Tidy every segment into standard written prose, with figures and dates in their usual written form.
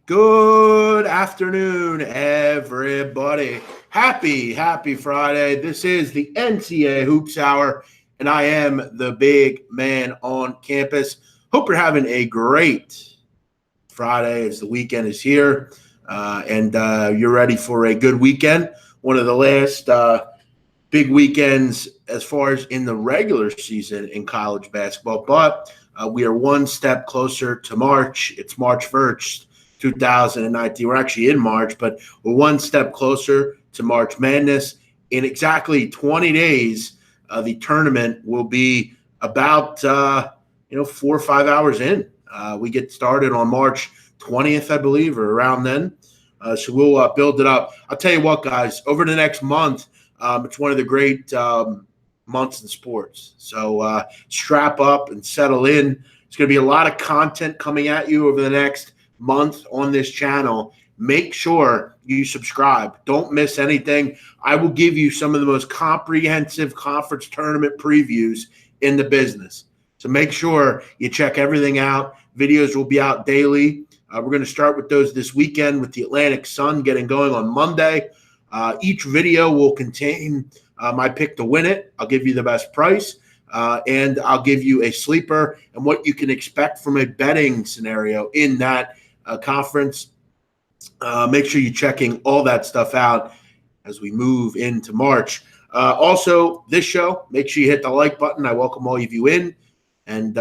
Good afternoon, everybody. Happy Friday. This is the NCAA Hoops Hour, and I am the big man on campus. Hope you're having a great Friday as the weekend is here, and you're ready for a good weekend. One of the last big weekends as far as in the regular season in college basketball, but we are one step closer to March. It's March 1st. 2019. We're actually in March, but we're one step closer to March Madness. In exactly 20 days, the tournament will be about 4 or 5 hours in. We get started on March 20th, I believe, or around then. So we'll build it up. I'll tell you what, guys, over the next month, it's one of the great months in sports. So strap up and settle in. There's going to be a lot of content coming at you over the next month on this channel. Make sure you subscribe. Don't miss anything. I will give you some of the most comprehensive conference tournament previews in the business. So make sure you check everything out. Videos will be out daily. We're going to start with those this weekend with the Atlantic Sun getting going on Monday. Each video will contain my pick to win it. I'll give you the best price. And I'll give you a sleeper and what you can expect from a betting scenario in that conference. Make sure you're checking all that stuff out as we move into March. Also, this show, make sure you hit the like button. I welcome all of you in, and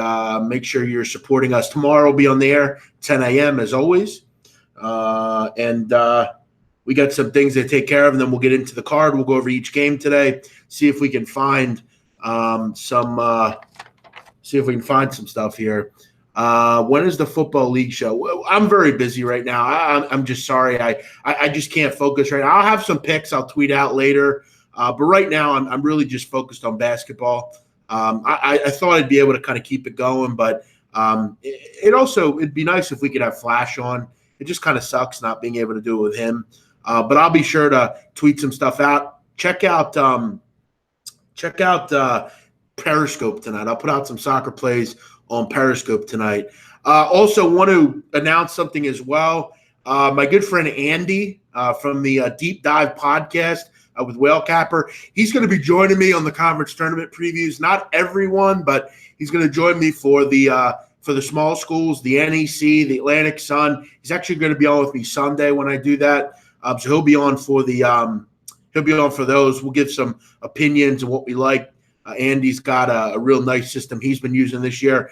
make sure you're supporting us. Tomorrow will be on the air, 10 a.m. as always. And we got some things to take care of, and then we'll get into the card. We'll go over each game today, see if we can find some stuff here. When is the Football League show? Well, I'm very busy right now. I'm just sorry. I just can't focus right now. I'll have some picks I'll tweet out later. But right now I'm really just focused on basketball. I thought I'd be able to kind of keep it going, but it'd be nice if we could have Flash on. It just kind of sucks not being able to do it with him. But I'll be sure to tweet some stuff out. Check out Periscope tonight. I'll put out some soccer plays on Periscope tonight. Also want to announce something as well. My good friend Andy from the Deep Dive podcast with Whale Capper, he's going to be joining me on the conference tournament previews. Not everyone, but he's going to join me for the small schools, the NEC, the Atlantic Sun. He's actually going to be on with me Sunday when I do that. So he'll be on for those. We'll give some opinions on what we like. Andy's got a real nice system he's been using this year.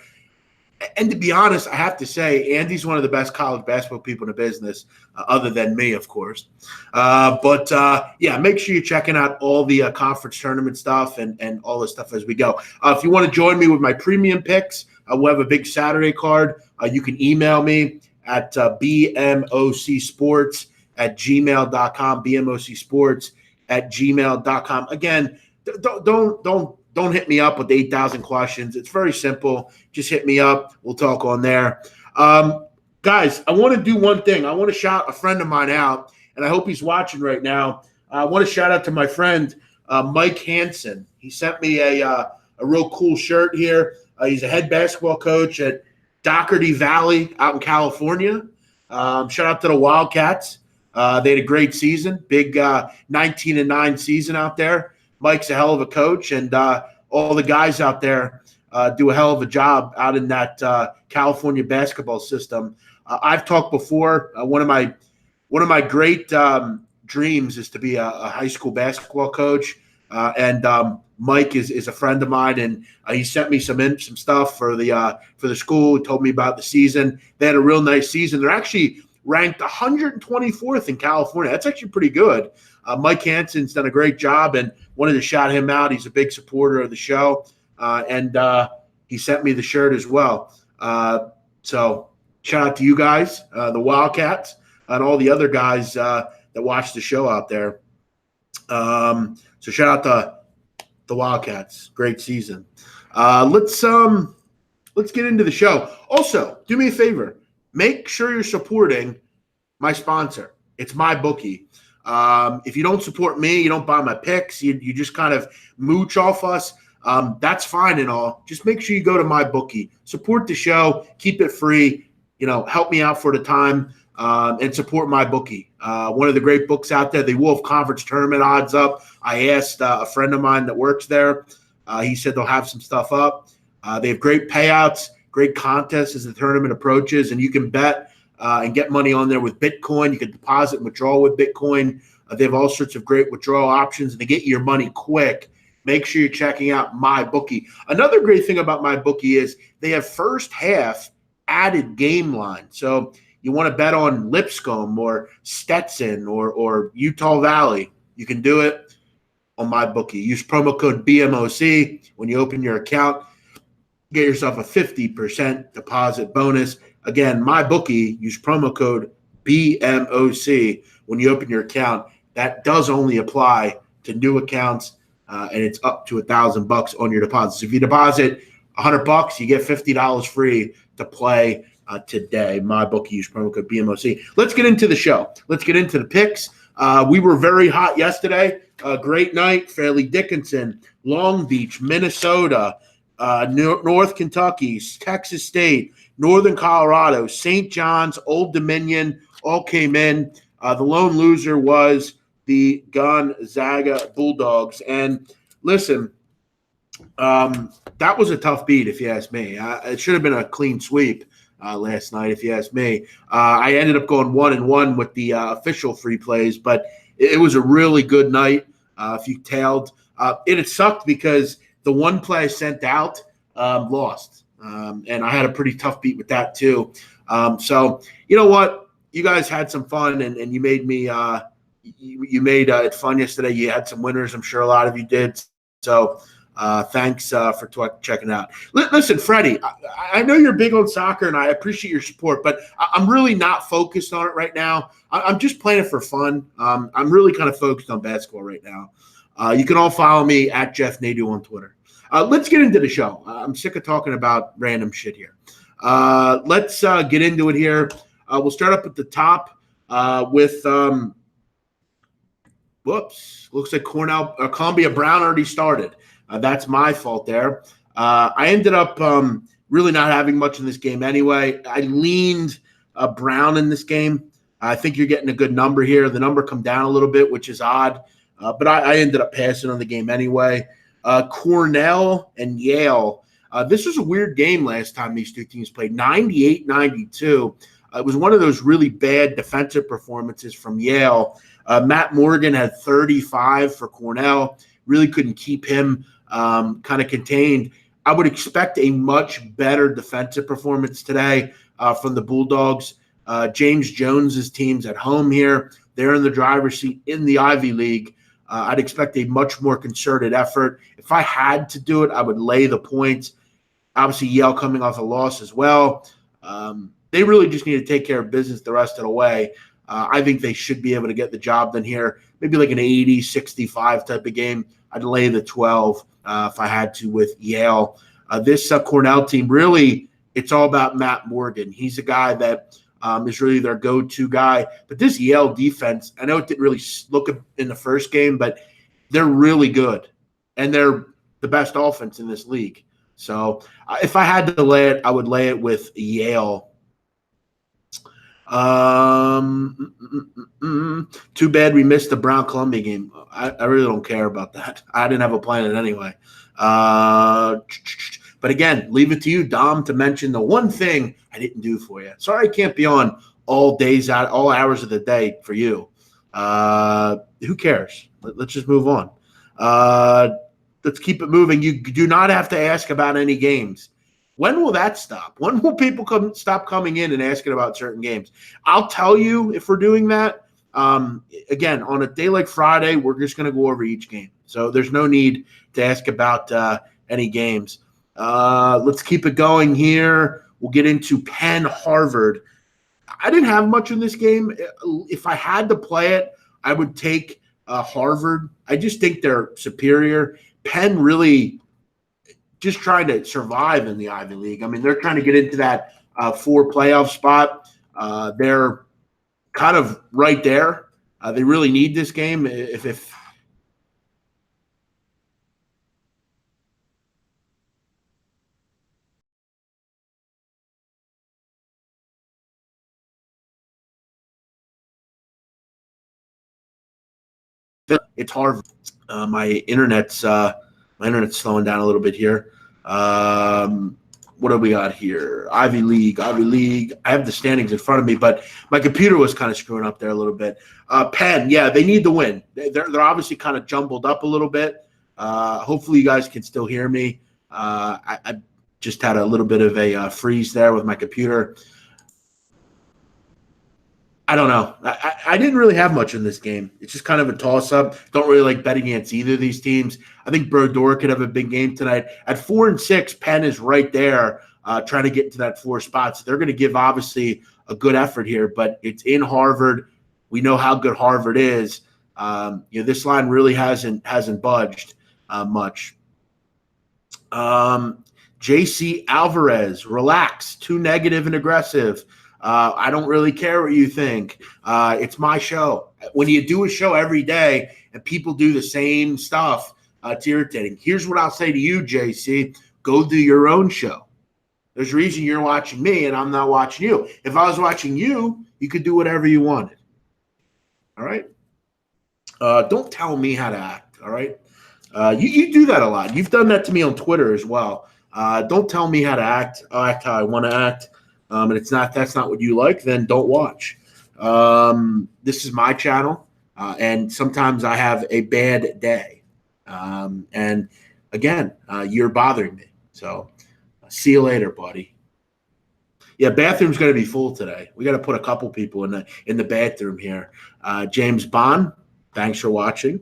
And to be honest, I have to say, Andy's one of the best college basketball people in the business, other than me, of course. But make sure you're checking out all the conference tournament stuff and all this stuff as we go. If you want to join me with my premium picks, we'll have a big Saturday card. You can email me at bmocsports@gmail.com, bmocsports@gmail.com. Again, don't hit me up with 8,000 questions. It's very simple. Just hit me up. We'll talk on there. Guys, I want to do one thing. I want to shout a friend of mine out, and I hope he's watching right now. I want to shout out to my friend, Mike Hansen. He sent me a real cool shirt here. He's a head basketball coach at Doherty Valley out in California. Shout out to the Wildcats. They had a great season, big 19-9 season out there. Mike's a hell of a coach, and all the guys out there do a hell of a job out in that California basketball system. I've talked before. One of my great dreams is to be a high school basketball coach, and Mike is a friend of mine, and he sent me some stuff for the school. He told me about the season. They had a real nice season. They're actually ranked 124th in California. That's actually pretty good. Mike Hansen's done a great job, and wanted to shout him out. He's a big supporter of the show, and he sent me the shirt as well. So shout out to you guys, the Wildcats, and all the other guys that watch the show out there. So shout out to the Wildcats. Great season. Let's get into the show. Also, do me a favor. Make sure you're supporting my sponsor. It's MyBookie. If you don't support me, you don't buy my picks, you just kind of mooch off us, that's fine and all. Just make sure you go to MyBookie. Support the show. Keep it free. help me out for the time and support my bookie. One of the great books out there, the Wolf Conference Tournament odds up. I asked a friend of mine that works there. He said they'll have some stuff up. They have great payouts, great contests as the tournament approaches, and you can bet and get money on there with Bitcoin. You can deposit and withdraw with Bitcoin. They have all sorts of great withdrawal options, and to get you your money quick, make sure you're checking out MyBookie. Another great thing about MyBookie is they have first half added game line. So you want to bet on Lipscomb or Stetson or Utah Valley, you can do it on MyBookie. Use promo code BMOC when you open your account. Get yourself a 50% deposit bonus. Again, MyBookie, use promo code BMOC when you open your account. That does only apply to new accounts, and it's up to $1,000 on your deposits. If you deposit $100, you get $50 free to play today. MyBookie, use promo code BMOC. Let's get into the show. Let's get into the picks. We were very hot yesterday. Great night. Fairleigh Dickinson, Long Beach, Minnesota, North Kentucky, Texas State, Northern Colorado, St. John's, Old Dominion all came in. The lone loser was the Gonzaga Bulldogs. And listen, that was a tough beat, if you ask me. It should have been a clean sweep last night, if you ask me. I ended up going 1-1 with the official free plays, but it was a really good night. If you tailed, it sucked because the one play I sent out lost, and I had a pretty tough beat with that too. So you know what? You guys had some fun, and you made me you made it fun yesterday. You had some winners. I'm sure a lot of you did. So thanks for checking out. Listen, Freddie, I know you're big on soccer, and I appreciate your support, but I'm really not focused on it right now. I'm just playing it for fun. I'm really kind of focused on basketball right now. You can all follow me at Jeff Nadeau on Twitter. Let's get into the show. I'm sick of talking about random shit here. Let's get into it here. We'll start up at the top with whoops. Looks like Columbia Brown already started. That's my fault there. I ended up really not having much in this game anyway. I leaned Brown in this game. I think you're getting a good number here. The number come down a little bit, which is odd. But I ended up passing on the game anyway. Cornell and Yale. This was a weird game last time these two teams played, 98-92. It was one of those really bad defensive performances from Yale. Matt Morgan had 35 for Cornell. Really couldn't keep him kind of contained. I would expect a much better defensive performance today from the Bulldogs. James Jones's team's at home here. They're in the driver's seat in the Ivy League. I'd expect a much more concerted effort. If I had to do it, I would lay the points. Obviously, Yale coming off a loss as well. They really just need to take care of business the rest of the way. I think they should be able to get the job done here. Maybe like an 80-65 type of game. I'd lay the 12 if I had to with Yale. This Cornell team, really, it's all about Matt Morgan. He's a guy that is really their go-to guy. But this Yale defense, I know it didn't really look in the first game, but they're really good. And they're the best offense in this league. So if I had to lay it, I would lay it with Yale. Too bad we missed the Brown Columbia game. I really don't care about that. I didn't have a plan in anyway. But again, leave it to you, Dom, to mention the one thing I didn't do for you. Sorry I can't be on all hours of the day for you. Who cares? Let's just move on. Let's keep it moving. You do not have to ask about any games. When will that stop? When will people stop coming in and asking about certain games? I'll tell you if we're doing that. Again, on a day like Friday, we're just going to go over each game. So there's no need to ask about any games. Let's keep it going here. We'll get into Penn Harvard. I didn't have much in this game. If I had to play it, I would take Harvard. I just think they're superior. Penn really just trying to survive in the Ivy League. I mean, they're trying to get into that 4 playoff spot. They're kind of right there. They really need this game. If It's Harvard. My internet's slowing down a little bit here. What do we got here? Ivy League. I have the standings in front of me, but my computer was kind of screwing up there a little bit. Penn, yeah, they need to win. They're obviously kind of jumbled up a little bit. Hopefully, you guys can still hear me. I just had a little bit of a freeze there with my computer. I don't know. I didn't really have much in this game. It's just kind of a toss-up. Don't really like betting against either of these teams. I think Berdor could have a big game tonight. At 4-6, Penn is right there trying to get into that 4 spots. They're going to give, obviously, a good effort here, but it's in Harvard. We know how good Harvard is. This line really hasn't budged much. JC Alvarez, relax, too negative and aggressive. I don't really care what you think. It's my show. When you do a show every day and people do the same stuff, it's irritating. Here's what I'll say to you, JC. Go do your own show. There's a reason you're watching me and I'm not watching you. If I was watching you, you could do whatever you wanted. All right? Don't tell me how to act, all right? You do that a lot. You've done that to me on Twitter as well. Don't tell me how to act. I'll act how I want to act. And that's not what you like, then don't watch. This is my channel, and sometimes I have a bad day. And again, you're bothering me. So see you later, buddy. Yeah, bathroom's going to be full today. We got to put a couple people in the bathroom here. James Bond, thanks for watching.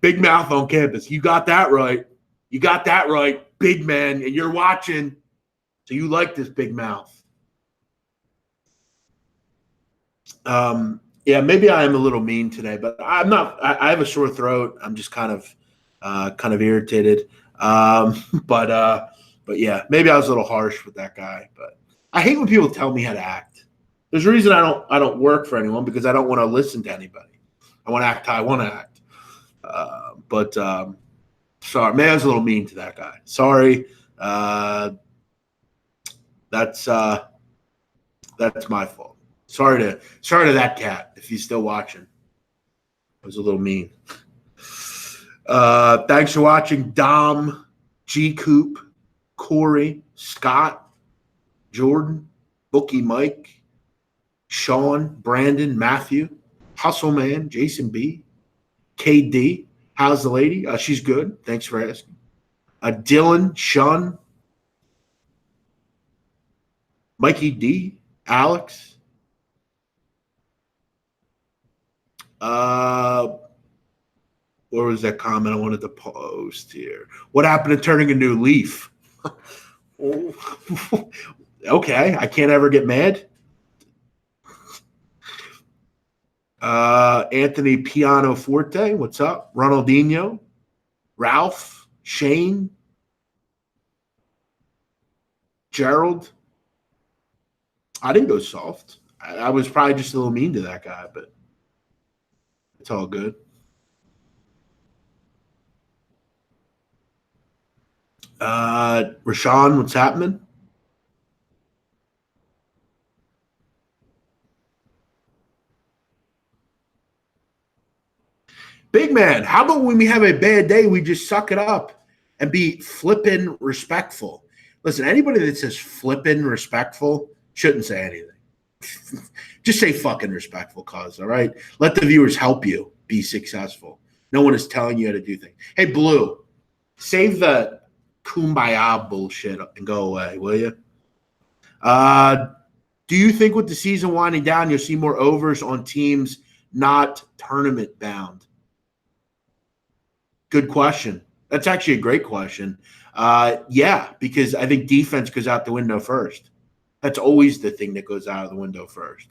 Big Mouth on campus. You got that right. Big man, and you're watching. So you like this Big Mouth. Yeah, maybe I am a little mean today, but I'm not. I have a sore throat. I'm just kind of irritated. But yeah, maybe I was a little harsh with that guy. But I hate when people tell me how to act. There's a reason I don't work for anyone, because I don't want to listen to anybody. I want to act how I want to act. Sorry, maybe I was a little mean to that guy. Sorry. That's my fault. Sorry to that cat if he's still watching. I was a little mean. Thanks for watching, Dom, G Coop, Corey, Scott, Jordan, Bookie Mike, Sean, Brandon, Matthew, Hustle Man, Jason B, KD. How's the lady? She's good. Thanks for asking. Dylan, Sean, Mikey D, Alex. What was that comment I wanted to post here? What happened to turning a new leaf? Okay, I can't ever get mad. Anthony Pianoforte, what's up? Ronaldinho, Ralph, Shane, Gerald. I didn't go soft. I was probably just a little mean to that guy, but it's all good. Rashawn, what's happening? Big man, how about when we have a bad day, we just suck it up and be flippin' respectful? Listen, anybody that says flippin' respectful shouldn't say anything. Just say fucking respectful, cuz, all right? Let the viewers help you be successful. No one is telling you how to do things. Hey, Blue, save the kumbaya bullshit and go away, will you? Do you think with the season winding down, you'll see more overs on teams not tournament bound? Good question. That's actually a great question. Yeah, because I think defense goes out the window first. That's always the thing that goes out of the window first.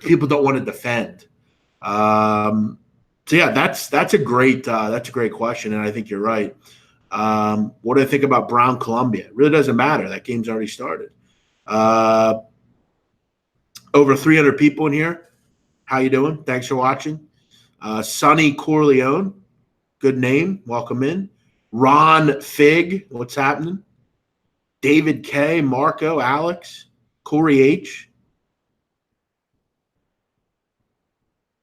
People don't want to defend. So yeah, that's a great question, and I think you're right. What do I think about Brown Columbia? It really doesn't matter. That game's already started. Over 300 people in here. How you doing? Thanks for watching. Sonny Corleone, good name. Welcome in. Ron Fig, what's happening? David K, Marco, Alex, Corey H.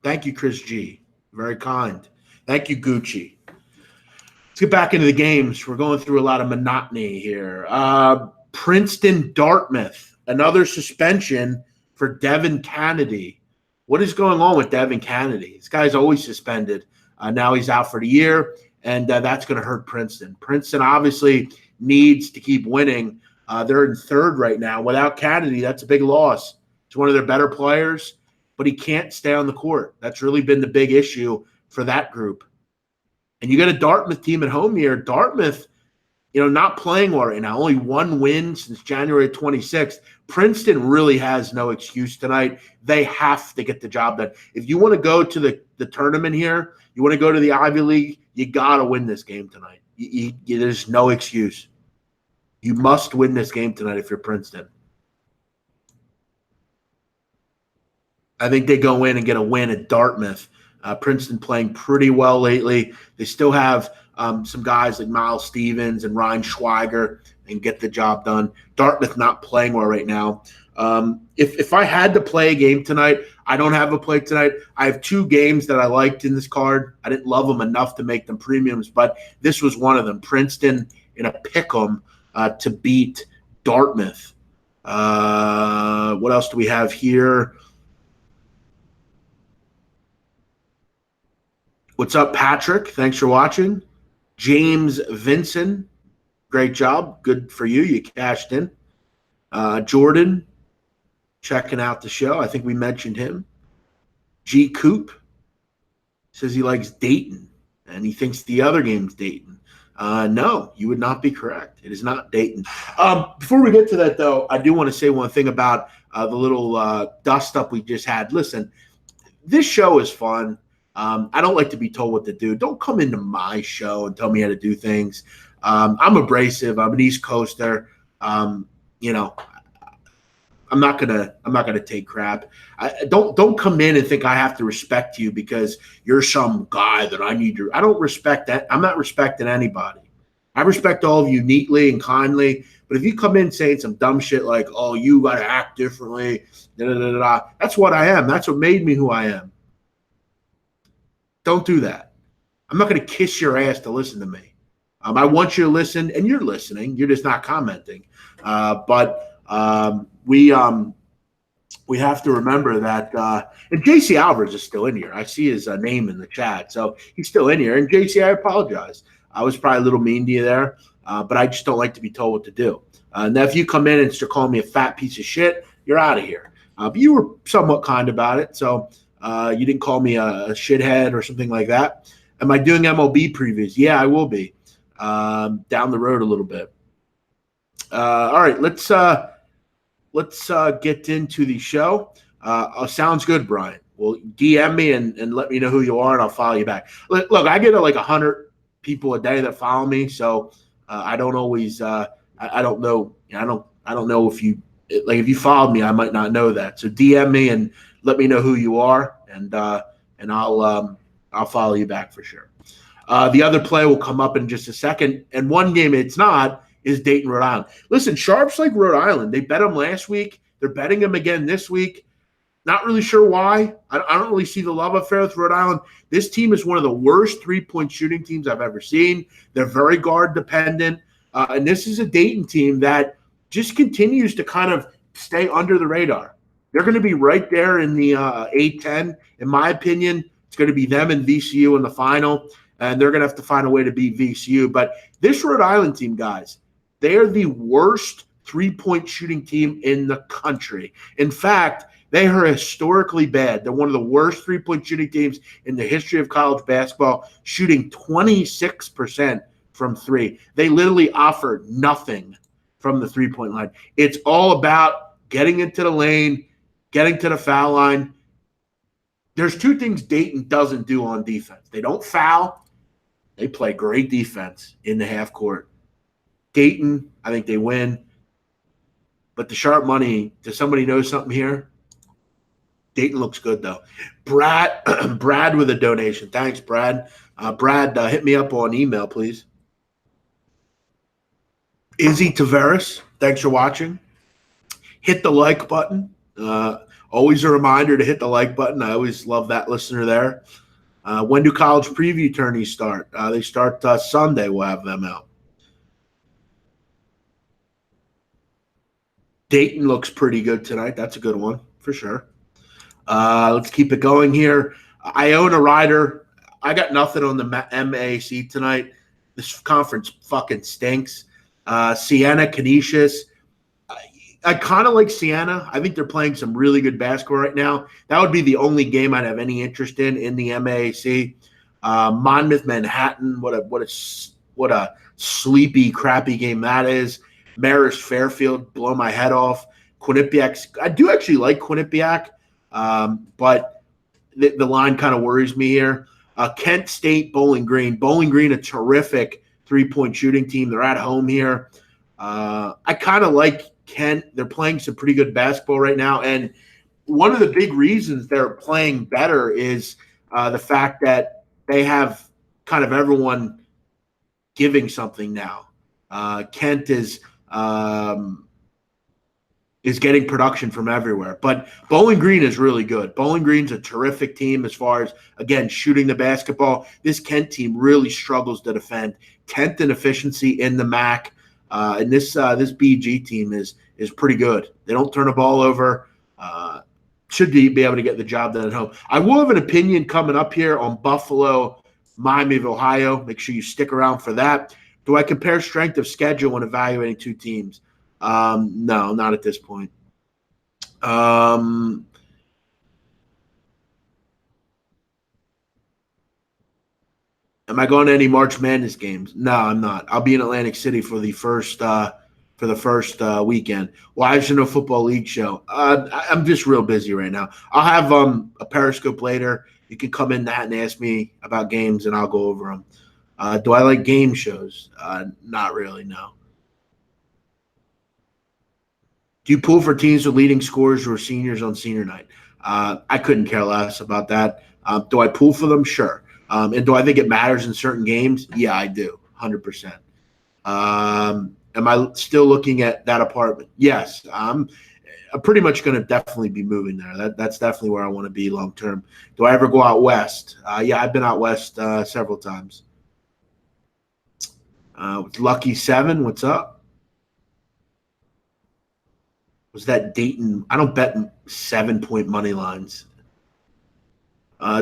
Thank you, Chris G. Very kind. Thank you, Gucci. Let's get back into the games. We're going through a lot of monotony here. Princeton, Dartmouth, another suspension for Devin Kennedy. What is going on with Devin Kennedy? This guy's always suspended. Now he's out for the year, and that's going to hurt Princeton. Princeton obviously needs to keep winning. They're in third right now. Without Kennedy, that's a big loss. He's one of their better players, but he can't stay on the court. That's really been the big issue for that group. And you got a Dartmouth team at home here. Dartmouth, not playing well right now. Only one win since January 26th. Princeton really has no excuse tonight. They have to get the job done. If you want to go to the tournament here, you want to go to the Ivy League, you got to win this game tonight. There's no excuse. You must win this game tonight if you're Princeton. I think they go in and get a win at Dartmouth. Princeton playing pretty well lately. They still have some guys like Miles Stevens and Ryan Schweiger and get the job done. Dartmouth not playing well right now. If I had to play a game tonight, I don't have a play tonight. I have two games that I liked in this card. I didn't love them enough to make them premiums, but this was one of them. Princeton in a pick'em to beat Dartmouth. What else do we have here? What's up, Patrick? Thanks for watching. James Vinson, great job. Good for you. You cashed in. Jordan, checking out the show. I think we mentioned him. G. Coop says he likes Dayton, and he thinks the other game's Dayton. No, you would not be correct. It is not Dayton. Before we get to that, though, I do want to say one thing about the little dust-up we just had. Listen, this show is fun. I don't like to be told what to do. Don't come into my show and tell me how to do things. I'm abrasive. I'm an East Coaster. I'm not gonna take crap. Don't come in and think I have to respect you because you're some guy that I need to. I don't respect that. I'm not respecting anybody. I respect all of you neatly and kindly. But if you come in saying some dumb shit like, "Oh, you gotta act differently," that's what I am. That's what made me who I am. Don't do that. I'm not going to kiss your ass to listen to me. I want you to listen, and you're listening. You're just not commenting. But we have to remember that. And JC Alvarez is still in here. I see his name in the chat, so he's still in here. And JC, I apologize. I was probably a little mean to you there, but I just don't like to be told what to do. Now, if you come in and start calling me a fat piece of shit, you're out of here. But you were somewhat kind about it, so. You didn't call me a shithead or something like that. Am I doing MLB previews? Yeah, I will be down the road a little bit. All right, let's get into the show. Sounds good, Brian. Well, DM me and let me know who you are, and I'll follow you back. Look, I get like 100 people a day that follow me, so I don't always. I don't know. I don't know if you if you followed me, I might not know that. So DM me and. Let me know who you are, and I'll follow you back for sure. The other play will come up in just a second, and one game it's not is Dayton, Rhode Island. Listen, Sharps like Rhode Island. They bet them last week. They're betting them again this week. Not really sure why. I don't really see the love affair with Rhode Island. This team is one of the worst three-point shooting teams I've ever seen. They're very guard dependent, and this is a Dayton team that just continues to kind of stay under the radar. They're going to be right there in the 8-10. In my opinion, it's going to be them and VCU in the final, and they're going to have to find a way to beat VCU. But this Rhode Island team, guys, they are the worst three-point shooting team in the country. In fact, they are historically bad. They're one of the worst three-point shooting teams in the history of college basketball, shooting 26% from three. They literally offer nothing from the three-point line. It's all about getting into the lane, getting to the foul line. There's two things Dayton doesn't do on defense. They don't foul. They play great defense in the half court. Dayton, I think they win. But the sharp money, does somebody know something here? Dayton looks good, though. Brad with a donation. Thanks, Brad. Brad, hit me up on email, please. Izzy Tavares, thanks for watching. Hit the like button. Always a reminder to hit the like button. I always love that listener there. When do college preview tourneys start? They start Sunday. We'll have them out. Dayton looks pretty good tonight. That's a good one for sure. Let's keep it going here. I own a rider. I got nothing on the MAC tonight. This conference fucking stinks. Siena, Canisius. I kind of like Siena. I think they're playing some really good basketball right now. That would be the only game I'd have any interest in the MAC. Monmouth, Manhattan. What a sleepy, crappy game that is. Marist, Fairfield, blow my head off. Quinnipiac. I do actually like Quinnipiac, but the line kind of worries me here. Kent State, Bowling Green. Bowling Green, a terrific three-point shooting team. They're at home here. I kind of like Kent. They're playing some pretty good basketball right now. And one of the big reasons they're playing better is the fact that they have kind of everyone giving something now. Kent is getting production from everywhere. But Bowling Green is really good. Bowling Green's a terrific team as far as, again, shooting the basketball. This Kent team really struggles to defend. 10th in efficiency in the MAC. And this BG team is pretty good. They don't turn the ball over. Should be able to get the job done at home. I will have an opinion coming up here on Buffalo, Miami of Ohio. Make sure you stick around for that. Do I compare strength of schedule when evaluating two teams? No, not at this point. Am I going to any March Madness games? No, I'm not. I'll be in Atlantic City for the first weekend. Why is there no football league show? I'm just real busy right now. I'll have a Periscope later. You can come in that and ask me about games, and I'll go over them. Do I like game shows? Not really, no. Do you pull for teams with leading scorers who are seniors on senior night? I couldn't care less about that. Do I pull for them? Sure. And do I think it matters in certain games? Yeah, I do, 100%. Am I still looking at that apartment? Yes. I'm pretty much going to definitely be moving there. That's definitely where I want to be long term. Do I ever go out west? Yeah, I've been out west several times. Lucky 7, what's up? Was that Dayton? I don't bet 7-point money lines.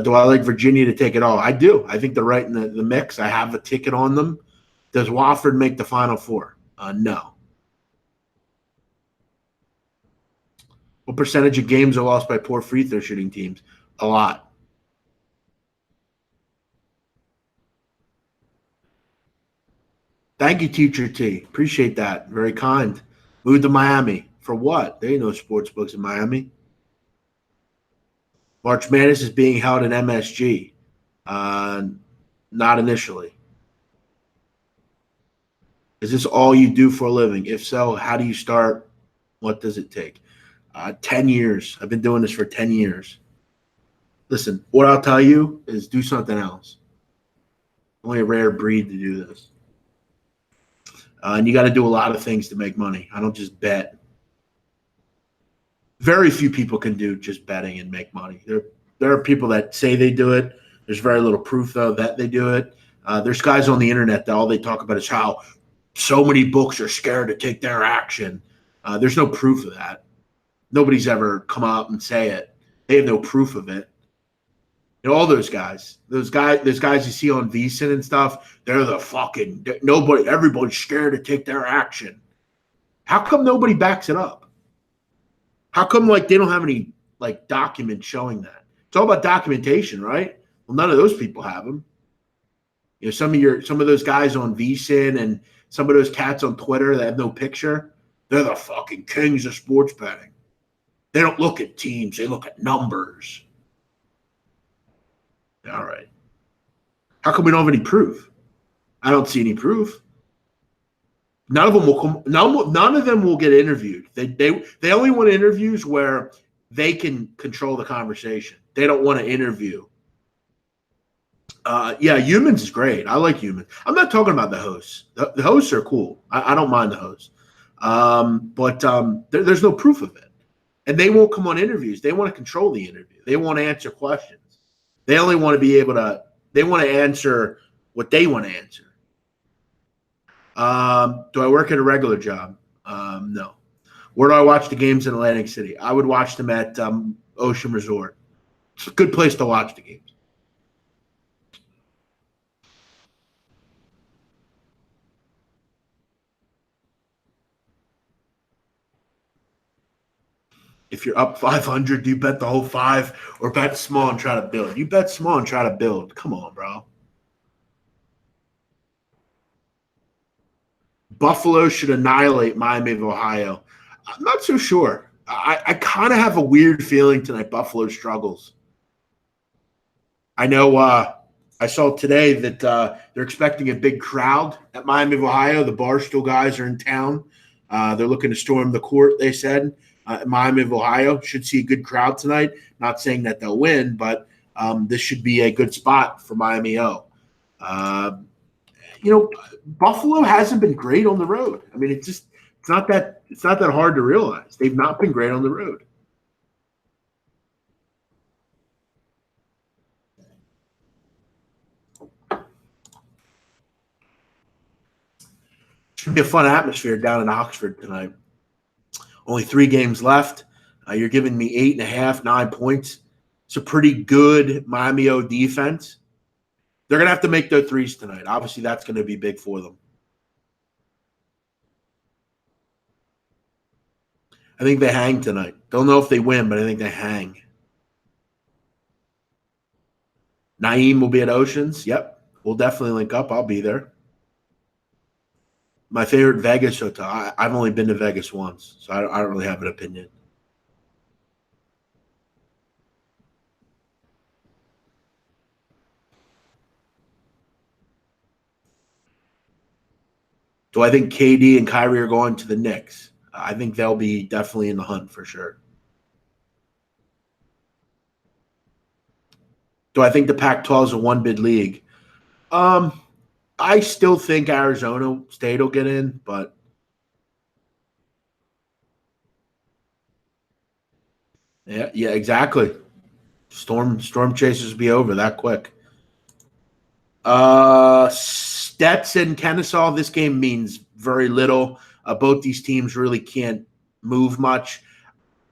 Do I like Virginia to take it all? I do. I think they're right in the mix. I have a ticket on them. Does Wofford make the Final Four? No. What percentage of games are lost by poor free throw shooting teams? A lot. Thank you, Teacher T. Appreciate that. Very kind. Moved to Miami. For what? There ain't no sports books in Miami. March Madness is being held in MSG. Not initially. Is this all you do for a living? If so, how do you start? What does it take? 10 years. I've been doing this for 10 years. Listen, what I'll tell you is do something else. Only a rare breed to do this. And you got to do a lot of things to make money. I don't just bet. Very few people can do just betting and make money. There are people that say they do it. There's very little proof, though, that they do it. There's guys on the internet that all they talk about is how so many books are scared to take their action. There's no proof of that. Nobody's ever come out and say it. They have no proof of it. You know, all those guys you see on VSiN and stuff, they're the fucking nobody. Everybody's scared to take their action. How come nobody backs it up? How come they don't have any documents showing that? It's all about documentation, right? Well, none of those people have them. You know, some of those guys on VSiN and some of those cats on Twitter that have no picture, they're the fucking kings of sports betting. They don't look at teams, they look at numbers. All right. How come we don't have any proof? I don't see any proof. None of them will come. None of them will get interviewed. They only want interviews where they can control the conversation. They don't want to interview. Yeah, Humans is great. I like Humans. I'm not talking about the hosts. The hosts are cool. I don't mind the hosts. But there's no proof of it. And they won't come on interviews. They want to control the interview. They want to answer questions. They only want to be able to – they want to answer what they want to answer. Do I work at a regular job? No. Where do I watch the games in Atlantic City? I would watch them at Ocean Resort. It's a good place to watch the games. If you're up 500, do you bet the whole 5 or bet small and try to build? You bet small and try to build. Come on, bro. Buffalo should annihilate Miami of Ohio. I'm not so sure. I kind of have a weird feeling tonight Buffalo struggles. I know I saw today that they're expecting a big crowd at Miami of Ohio. The Barstool guys are in town. They're looking to storm the court, they said. Miami of Ohio should see a good crowd tonight. Not saying that they'll win, but this should be a good spot for Miami O. Buffalo hasn't been great on the road. I mean, it's not that hard to realize. They've not been great on the road. Should be a fun atmosphere down in Oxford tonight. Only 3 games left. You're giving me 8.5, 9 points. It's a pretty good Miami O defense. They're going to have to make their threes tonight. Obviously, that's going to be big for them. I think they hang tonight. Don't know if they win, but I think they hang. Naeem will be at Oceans. Yep. We'll definitely link up. I'll be there. My favorite Vegas hotel. I've only been to Vegas once, so I don't really have an opinion. Do I think KD and Kyrie are going to the Knicks? I think they'll be definitely in the hunt for sure. Do I think the Pac-12 is a one-bid league? I still think Arizona State will get in, but yeah, exactly. Storm chasers will be over that quick. Stetson, Kennesaw, this game means very little. Both these teams really can't move much.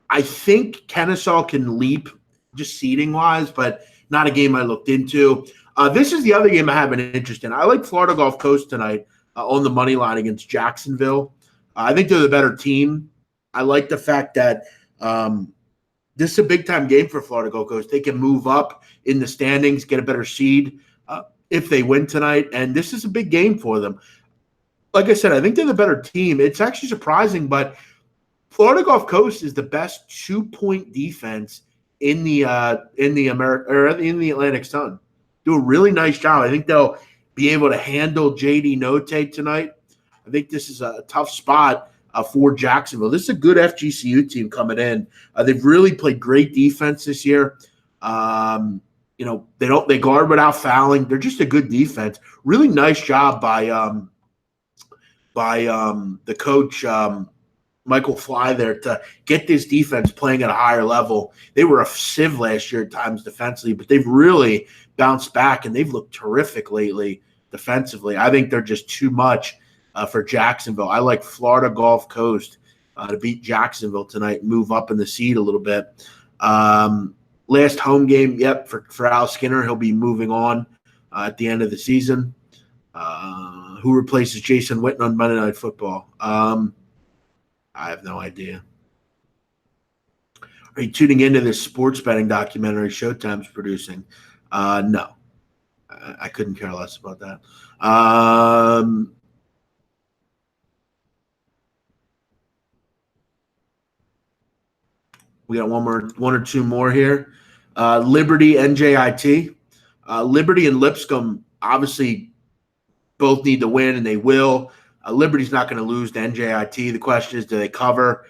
I think Kennesaw can leap just seeding-wise, but not a game I looked into. This is the other game I have an interest in. I like Florida Gulf Coast tonight on the money line against Jacksonville. I think they're the better team. I like the fact that this is a big-time game for Florida Gulf Coast. They can move up in the standings, get a better seed if they win tonight, and this is a big game for them. Like I said, I think they're the better team. It's actually surprising, but Florida Gulf Coast is the best 2-point defense in the Atlantic Sun. Do a really nice job. I think they'll be able to handle JD Notte tonight. I think this is a tough spot for Jacksonville. This is a good FGCU team coming in. They've really played great defense this year. They guard without fouling. They're just a good defense. Really nice job by the coach Michael Fly there to get this defense playing at a higher level. They were a sieve last year at times defensively, but they've really bounced back, and they've looked terrific lately defensively. I think they're just too much for Jacksonville. I like Florida Gulf Coast to beat Jacksonville tonight and move up in the seed a little bit. Last home game, for Al Skinner. He'll be moving on at the end of the season. Who replaces Jason Witten on Monday Night Football? I have no idea. Are you tuning into this sports betting documentary Showtime's producing? No. I couldn't care less about that. We got one or two more here. Liberty, NJIT. Liberty and Lipscomb obviously both need to win, and they will. Liberty's not going to lose to NJIT. The question is, do they cover?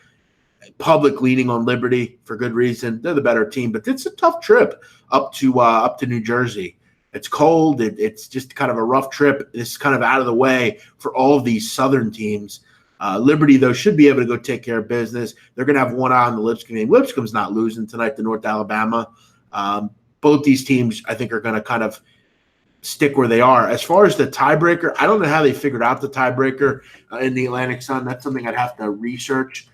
Public leaning on Liberty for good reason. They're the better team, but it's a tough trip up to New Jersey. It's cold. It's just kind of a rough trip. It's kind of out of the way for all of these Southern teams. Liberty, though, should be able to go take care of business. They're going to have one eye on the Lipscomb game. Lipscomb's not losing tonight to North Alabama. Both these teams, I think, are going to kind of stick where they are. As far as the tiebreaker, I don't know how they figured out the tiebreaker in the Atlantic Sun. That's something I'd have to research.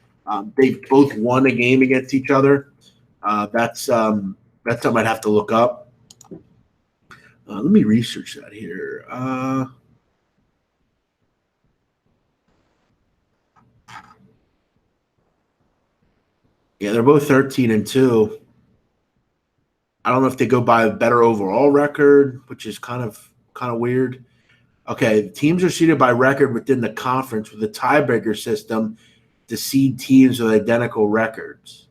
They've both won a game against each other. That's something I'd have to look up. Let me research that here. Yeah, they're both 13-2. I don't know if they go by a better overall record, which is kind of weird. Okay, teams are seeded by record within the conference with a tiebreaker system to seed teams with identical records.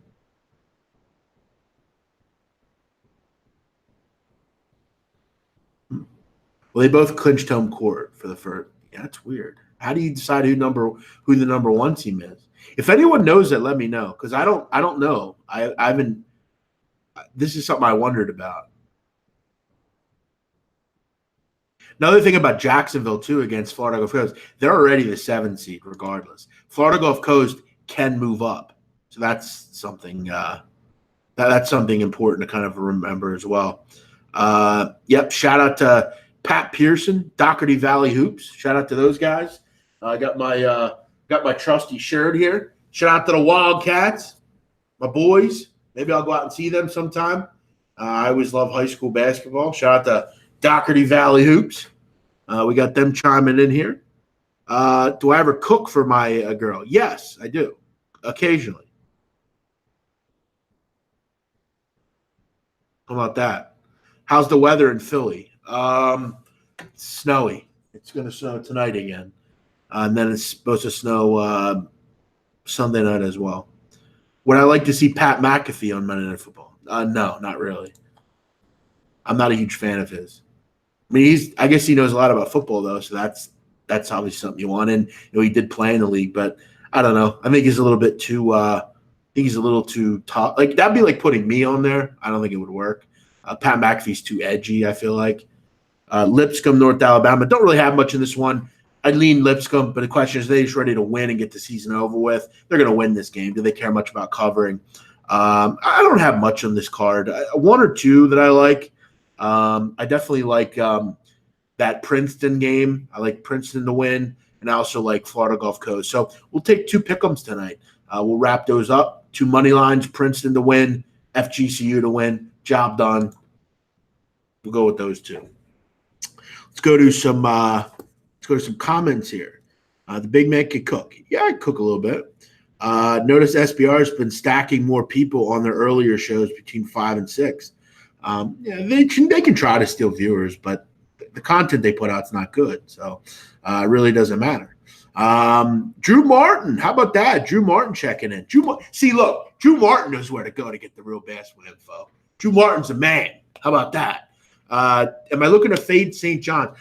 Well, they both clinched home court for the first. Yeah, that's weird. How do you decide who the number one team is? If anyone knows it, let me know, because I don't know. I haven't. This is something I wondered about. Another thing about Jacksonville, too, against Florida Gulf Coast, they're already the 7th seed regardless. Florida Gulf Coast can move up. So that's something that's something important to kind of remember as well. Yep, shout out to Pat Pearson, Doherty Valley Hoops. Shout out to those guys. I got my trusty shirt here. Shout out to the Wildcats, my boys. Maybe I'll go out and see them sometime. I always love high school basketball. Shout out to Doherty Valley Hoops. We got them chiming in here. Do I ever cook for my girl? Yes, I do. Occasionally. How about that? How's the weather in Philly? Snowy. It's going to snow tonight again. And then it's supposed to snow Sunday night as well. Would I like to see Pat McAfee on Monday Night Football? No, not really. I'm not a huge fan of his. I mean, I guess he knows a lot about football, though, so that's obviously something you want. And he did play in the league, but I don't know. I think he's a little bit too tough. Like, that'd be like putting me on there. I don't think it would work. Pat McAfee's too edgy, I feel like. Lipscomb, North Alabama. Don't really have much in this one. I'd lean Lipscomb, but the question is, are they just ready to win and get the season over with? They're going to win this game. Do they care much about covering? I don't have much on this card. One or two that I like. I definitely like that Princeton game. I like Princeton to win, and I also like Florida Gulf Coast. So we'll take two pick'ems tonight. We'll wrap those up. Two money lines: Princeton to win, FGCU to win. Job done. We'll go with those two. Let's go to some comments here. The big man can cook. Yeah, I cook a little bit. Notice SBR has been stacking more people on their earlier shows between 5 and 6. Yeah, they can try to steal viewers, but the content they put out is not good. So it really doesn't matter. Drew Martin, how about that? Drew Martin checking in. Drew Martin knows where to go to get the real basketball info. Drew Martin's a man. How about that? Am I looking to fade St. John's?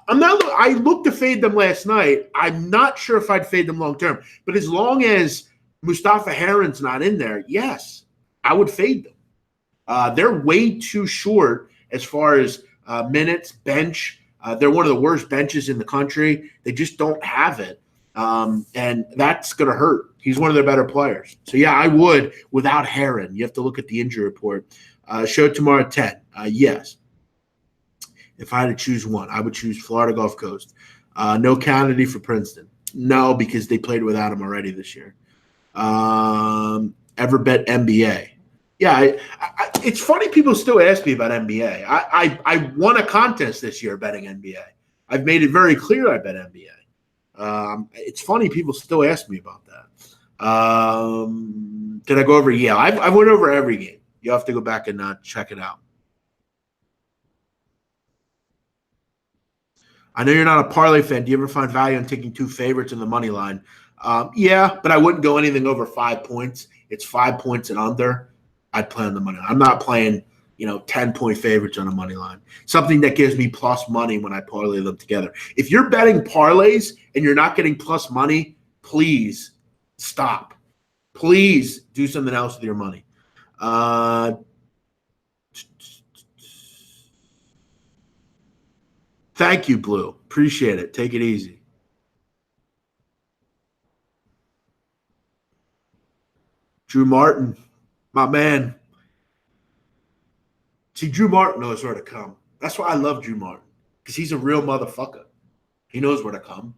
I'm not. I looked to fade them last night. I'm not sure if I'd fade them long term, but as long as Mustafa Heron's not in there, yes, I would fade them. They're way too short as far as minutes, bench. They're one of the worst benches in the country. They just don't have it, and that's going to hurt. He's one of their better players. So, yeah, I would without Heron. You have to look at the injury report. Show tomorrow at 10. Yes. If I had to choose one, I would choose Florida Gulf Coast. No Kennedy for Princeton. No, because they played without him already this year. Ever bet NBA? Yeah, it's funny people still ask me about NBA. I won a contest this year betting NBA. I've made it very clear I bet NBA. It's funny people still ask me about that. Did I go over? Yeah, I went over every game. You have to go back and check it out. I know you're not a parlay fan. Do you ever find value in taking two favorites in the money line? Yeah, but I wouldn't go anything over 5 points. It's 5 points and under. I'd play on the money line. I'm not playing, 10-point favorites on a money line. Something that gives me plus money when I parlay them together. If you're betting parlays and you're not getting plus money, please stop. Please do something else with your money. Thank you, Blue. Appreciate it. Take it easy. Drew Martin, my man. See, Drew Martin knows where to come. That's why I love Drew Martin, because he's a real motherfucker. He knows where to come.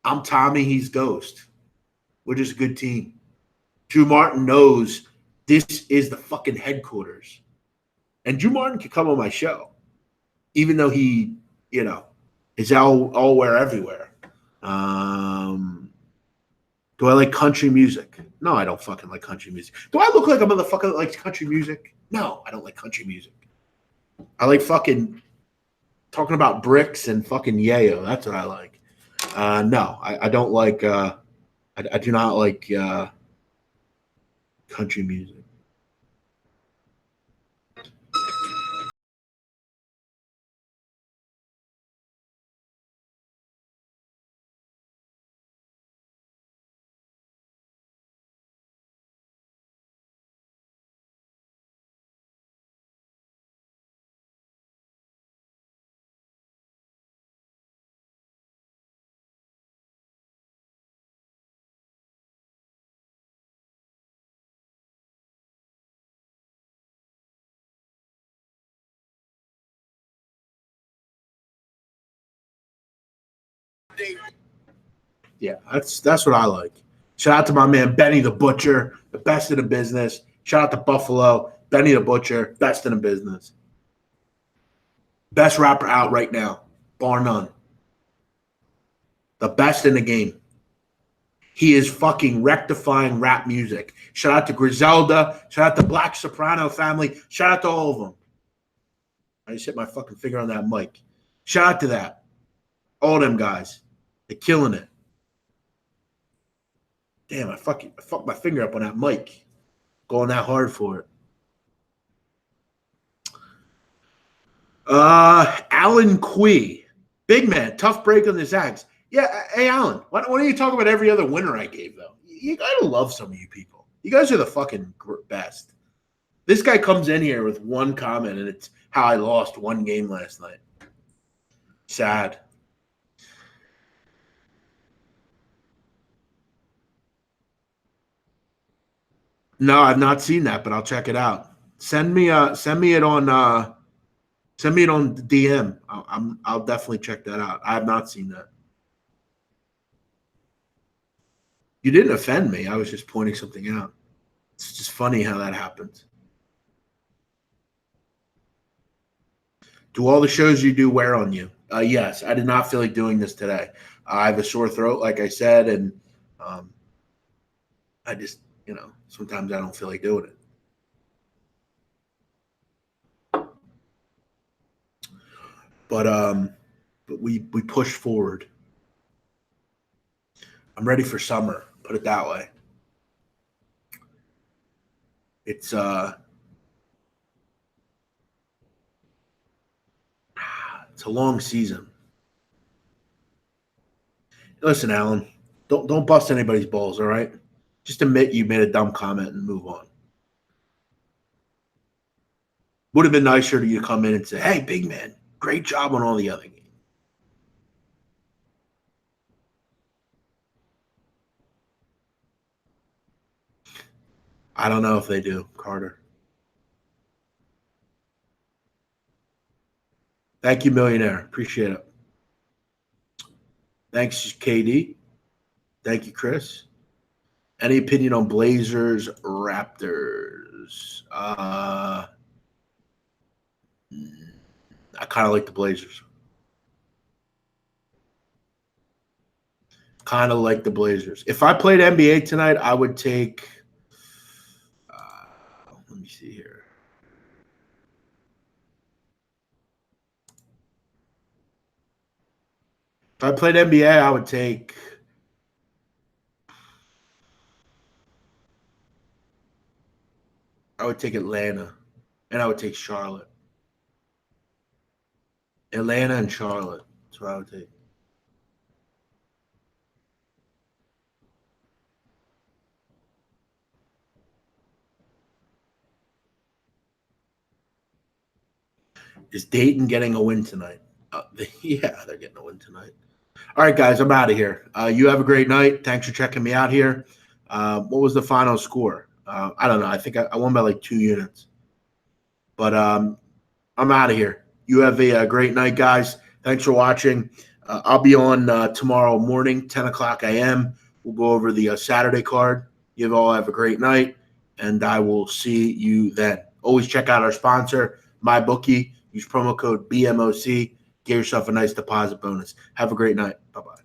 I'm Tommy, he's Ghost. We're just a good team. Drew Martin knows this is the fucking headquarters. And Drew Martin can come on my show, even though he, is all everywhere. Do I like country music? No, I don't fucking like country music. Do I look like a motherfucker that likes country music? No, I don't like country music. I like fucking talking about bricks and fucking yayo. That's what I like. No, I don't like I do not like country music. Yeah, that's what I like. Shout out to my man Benny the Butcher, the best in the business. Shout out to Buffalo, Benny the Butcher, best in the business. Best rapper out right now, bar none. The best in the game. He is fucking rectifying rap music. Shout out to Griselda. Shout out to Black Soprano family. Shout out to all of them. I just hit my fucking finger on that mic. Shout out to that. All them guys. They're killing it. Damn, I fucked my finger up on that mic. Going that hard for it. Alan Quee. Big man. Tough break on the Zags. Yeah, hey, Alan, why don't you talk about every other winner I gave, though? You gotta love some of you people. You guys are the fucking best. This guy comes in here with one comment, and it's how I lost one game last night. Sad. No, I've not seen that, but I'll check it out. Send me it on DM. I'll definitely check that out. I have not seen that. You didn't offend me. I was just pointing something out. It's just funny how that happens. Do all the shows you do wear on you? Yes, I did not feel like doing this today. I have a sore throat, like I said, and I just, sometimes I don't feel like doing it. But we push forward. I'm ready for summer, put it that way. It's a long season. Listen, Alan, don't bust anybody's balls, all right? Just admit you made a dumb comment and move on. Would have been nicer to you to come in and say, hey, big man, great job on all the other games. I don't know if they do, Carter. Thank you, Millionaire. Appreciate it. Thanks, KD. Thank you, Chris. Any opinion on Blazers, Raptors? I kind of like the Blazers. Kind of like the Blazers. If I played NBA tonight, I would take let me see here. If I played NBA, I would take Atlanta, and I would take Charlotte. Atlanta and Charlotte. That's what I would take. Is Dayton getting a win tonight? Yeah, they're getting a win tonight. All right, guys, I'm out of here. You have a great night. Thanks for checking me out here. What was the final score? I don't know. I think I won by like 2 units. But I'm out of here. You have a great night, guys. Thanks for watching. I'll be on tomorrow morning, 10 o'clock a.m. We'll go over the Saturday card. You all have a great night, and I will see you then. Always check out our sponsor, MyBookie. Use promo code BMOC. Get yourself a nice deposit bonus. Have a great night. Bye-bye.